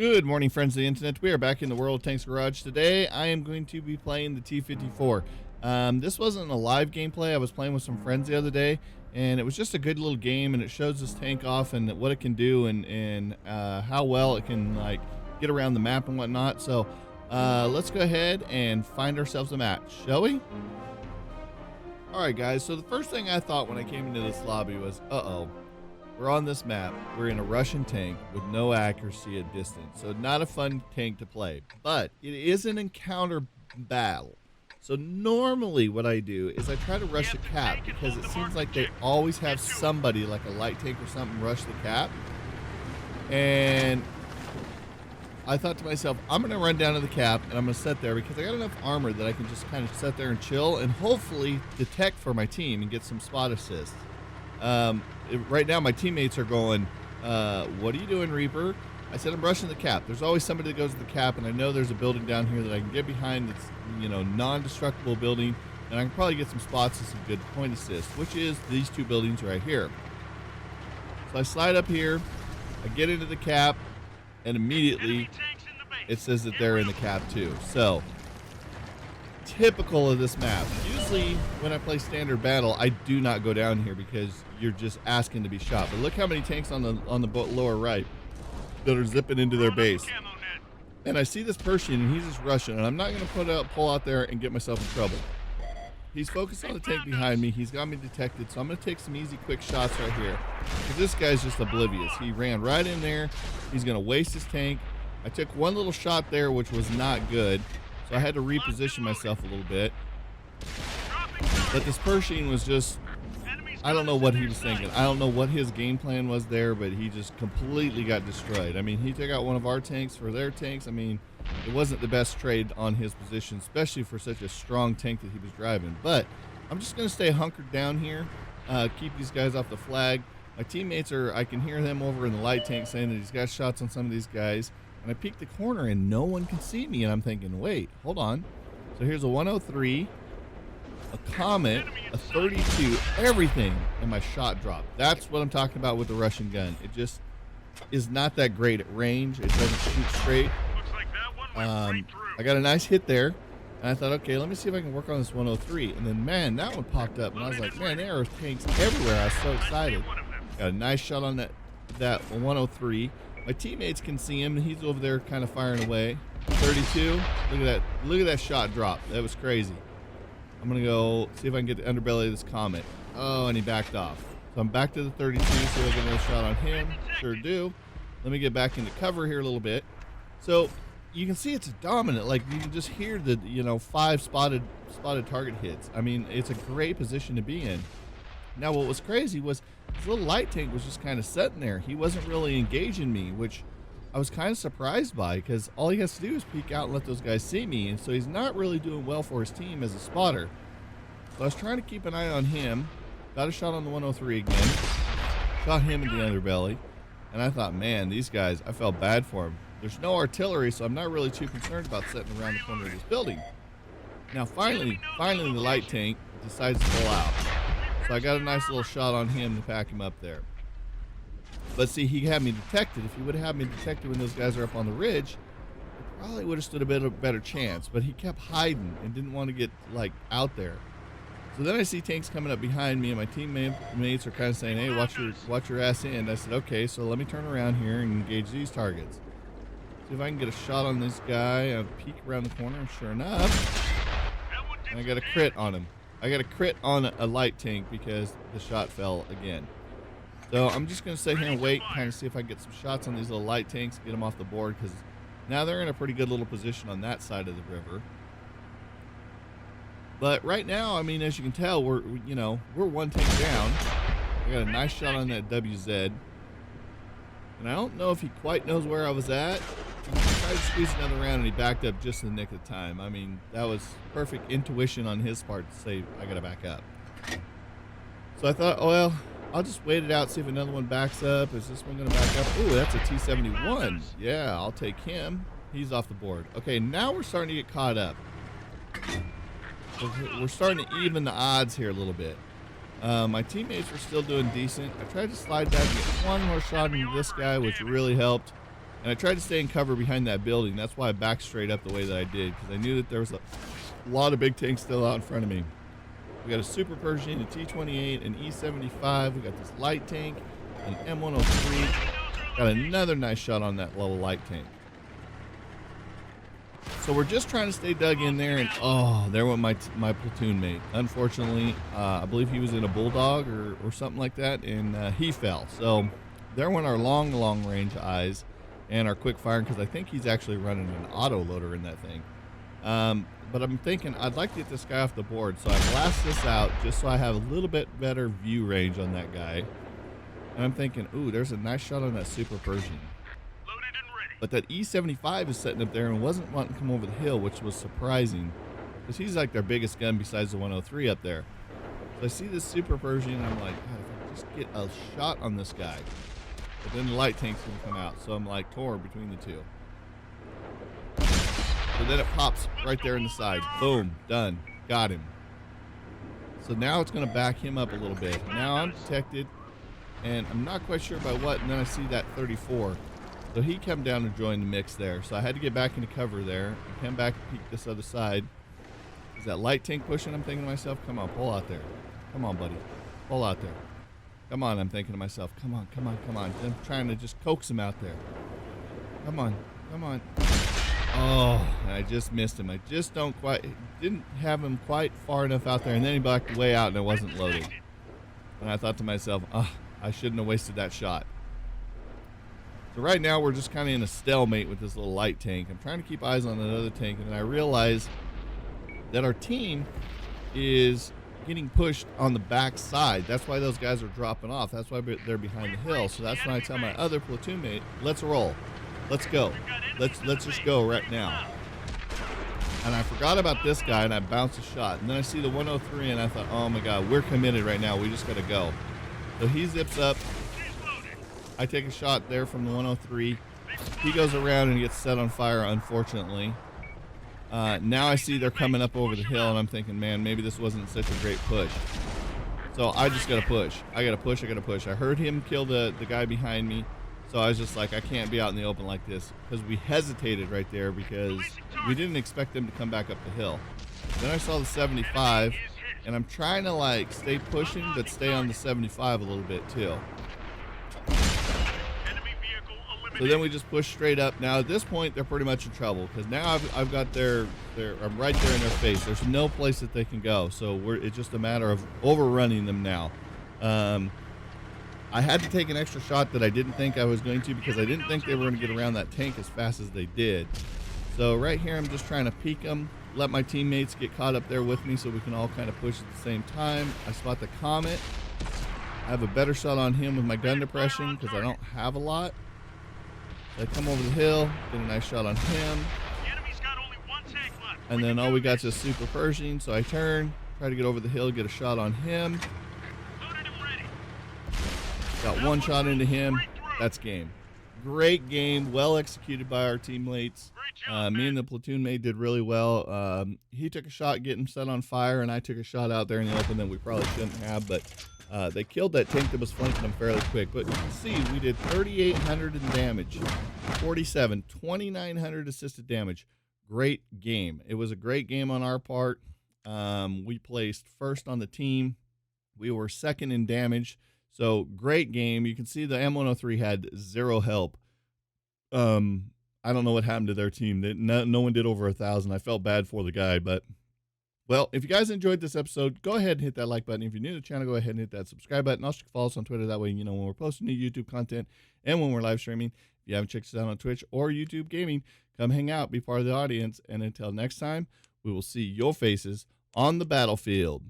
Good morning, friends of the internet. We are back in the World of Tanks Garage. Today, I am going to be playing the T-54. This wasn't a live gameplay. I was playing with some friends the other day, and it was just a good little game, and it shows this tank off and what it can do and how well it can, like, get around the map and whatnot. So, let's go ahead and find ourselves a match, shall we? All right, guys. So, the first thing I thought when I came into this lobby was, we're on this map. We're in a Russian tank with no accuracy at distance. So not a fun tank to play. But it is an encounter battle. So normally what I do is I try to rush the cap because it seems like they always have somebody like a light tank or something rush the cap. And I thought to myself, I'm going to run down to the cap and I'm going to sit there because I got enough armor that I can just kind of sit there and chill and hopefully detect for my team and get some spot assists. Right now my teammates are going, what are you doing, Reaper? I said, I'm rushing the cap. There's always somebody that goes to the cap, and I know there's a building down here that I can get behind that's, non-destructible building, and I can probably get some spots and some good point assists, which is these two buildings right here. So I slide up here, I get into the cap, and immediately it says that they're in the cap too. So, typical of this map. Usually when I play standard battle, I do not go down here because you're just asking to be shot. But look how many tanks on the lower right that are zipping into their base. And I see this Persian and he's just rushing, and I'm not going to pull out there and get myself in trouble. He's focused on the tank behind me. He's got me detected, so I'm going to take some easy, quick shots right here. Because this guy's just oblivious. He ran right in there. He's going to waste his tank. I took one little shot there, which was not good. So I had to reposition myself a little bit. But this Pershing was just, I don't know what he was thinking. I don't know what his game plan was there, but he just completely got destroyed. I mean, he took out one of our tanks for their tanks. I mean, it wasn't the best trade on his position, especially for such a strong tank that he was driving. But I'm just going to stay hunkered down here, keep these guys off the flag. My teammates I can hear them over in the light tank saying that he's got shots on some of these guys. And I peek the corner and no one can see me, and I'm thinking, wait, hold on. So here's a 103, a Comet, a 32, everything, and my shot dropped. That's what I'm talking about with the Russian gun. It just is not that great at range. It doesn't shoot straight. I got a nice hit there, and I thought, okay, let me see if I can work on this 103. And then, man, that one popped up, and I was like, man, there are tanks everywhere. I was so excited. Got a nice shot on that 103. My teammates can see him, and he's over there kind of firing away. 32. Look at that shot drop. That was crazy. I'm going to go see if I can get the underbelly of this Comet. Oh, and he backed off. So I'm back to the 32, see if I get another shot on him. Sure do. Let me get back into cover here a little bit. So you can see it's dominant. Like, you can just hear the, 5 spotted target hits. I mean, it's a great position to be in. Now, what was crazy was his little light tank was just kind of sitting there. He wasn't really engaging me, which I was kind of surprised by, because all he has to do is peek out and let those guys see me, and so he's not really doing well for his team as a spotter. So I was trying to keep an eye on him. Got a shot on the 103 again. Shot him in the underbelly, and I thought, man, these guys, I felt bad for them. There's no artillery, so I'm not really too concerned about sitting around the corner of this building. Now, finally, the light tank decides to pull out. So I got a nice little shot on him to pack him up there. But see, he had me detected. If he would have had me detected when those guys are up on the ridge, I probably would have stood a bit of a better chance. But he kept hiding and didn't want to get, like, out there. So then I see tanks coming up behind me, and my teammates are kind of saying, hey, watch your ass in. I said, okay, so let me turn around here and engage these targets. See if I can get a shot on this guy. I peek around the corner, and sure enough, and I got a crit on him. I got a crit on a light tank because the shot fell again. So I'm just going to sit here and wait, kind of see if I can get some shots on these little light tanks, get them off the board, because now they're in a pretty good little position on that side of the river. But right now, I mean, as you can tell, we're one tank down. I got a nice shot on that WZ. And I don't know if he quite knows where I was at. He tried to squeeze another round, and he backed up just in the nick of time. I mean, that was perfect intuition on his part to say, I got to back up. So I thought, oh, well, I'll just wait it out, see if another one backs up. Is this one going to back up? Ooh, that's a T-71. Yeah, I'll take him. He's off the board. Okay, now we're starting to get caught up. We're starting to even the odds here a little bit. My teammates were still doing decent. I tried to slide back and get one more shot into this guy, which really helped. And I tried to stay in cover behind that building. That's why I backed straight up the way that I did, because I knew that there was a lot of big tanks still out in front of me. We got a Super Pershing, a T-28, an E-75. We got this light tank, an M103. Got another nice shot on that little light tank. So we're just trying to stay dug in there, and oh, there went my platoon mate. Unfortunately, I believe he was in a Bulldog or something like that, and he fell. So there went our long range eyes and our quick firing, because I think he's actually running an auto loader in that thing. But I'm thinking I'd like to get this guy off the board, so I blast this out just so I have a little bit better view range on that guy. And I'm thinking, ooh, there's a nice shot on that Super Pershing. But that E-75 is sitting up there and wasn't wanting to come over the hill, which was surprising, because he's like their biggest gun besides the 103 up there. So I see this Super Pershing, and I'm like, God, if I could just get a shot on this guy. But then the light tank's gonna come out, so I'm like torn between the two. So then it pops right there in the side. Boom, done, got him. So now it's gonna back him up a little bit. Now I'm detected, and I'm not quite sure by what, and then I see that 34. So he came down and joined the mix there. So I had to get back into cover there and come back and peek this other side. Is that light tank pushing? I'm thinking to myself, come on, pull out there. Come on, buddy. Pull out there. Come on, I'm thinking to myself, come on, come on, come on. I'm trying to just coax him out there. Come on, come on. Oh, I just missed him. I just didn't have him quite far enough out there, and then he backed way out and it wasn't loaded. And I thought to myself, oh, I shouldn't have wasted that shot. So right now we're just kind of in a stalemate with this little light tank. I'm trying to keep eyes on another tank, and then I realize that our team is getting pushed on the back side. That's why those guys are dropping off. That's why they're behind the hill. So that's when I tell my other platoon mate, let's roll. Let's go. Let's just go right now. And I forgot about this guy, and I bounced a shot. And then I see the 103, and I thought, oh my God, we're committed right now. We just got to go. So he zips up. I take a shot there from the 103. He goes around and gets set on fire, unfortunately. Now I see they're coming up over the hill, and I'm thinking, man, maybe this wasn't such a great push. So I just got to push. I got to push. I got to push. I heard him kill the guy behind me. So I was just like, I can't be out in the open like this, because we hesitated right there because we didn't expect them to come back up the hill. Then I saw the 75, and I'm trying to like stay pushing, but stay on the 75 a little bit too. So then we just push straight up. Now at this point, they're pretty much in trouble, because now I've got I'm right there in their face. There's no place that they can go. So it's just a matter of overrunning them now. I had to take an extra shot that I didn't think I was going to, because I didn't think they were going to get around that tank as fast as they did. So right here, I'm just trying to peek them, let my teammates get caught up there with me so we can all kind of push at the same time. I spot the Comet. I have a better shot on him with my gun depression because I don't have a lot. So I come over the hill, get a nice shot on him. And then all we got is a Super Pershing, so I turn, try to get over the hill, get a shot on him. Got one shot into him. That's game. Great game. Well executed by our teammates. Me and the platoon mate did really well. He took a shot getting set on fire, and I took a shot out there in the open that we probably shouldn't have, but they killed that tank that was flanking them fairly quick. But you can see we did 3,800 in damage, 47, 2,900 assisted damage. Great game. It was a great game on our part. We placed first on the team. We were second in damage. So great game. You can see the M103 had zero help. I don't know what happened to their team. No one did over 1,000. I felt bad for the guy, but well, if you guys enjoyed this episode, go ahead and hit that like button. If you're new to the channel, go ahead and hit that subscribe button. Also, follow us on Twitter. That way, you know when we're posting new YouTube content and when we're live streaming. If you haven't checked us out on Twitch or YouTube Gaming, come hang out, be part of the audience. And until next time, we will see your faces on the battlefield.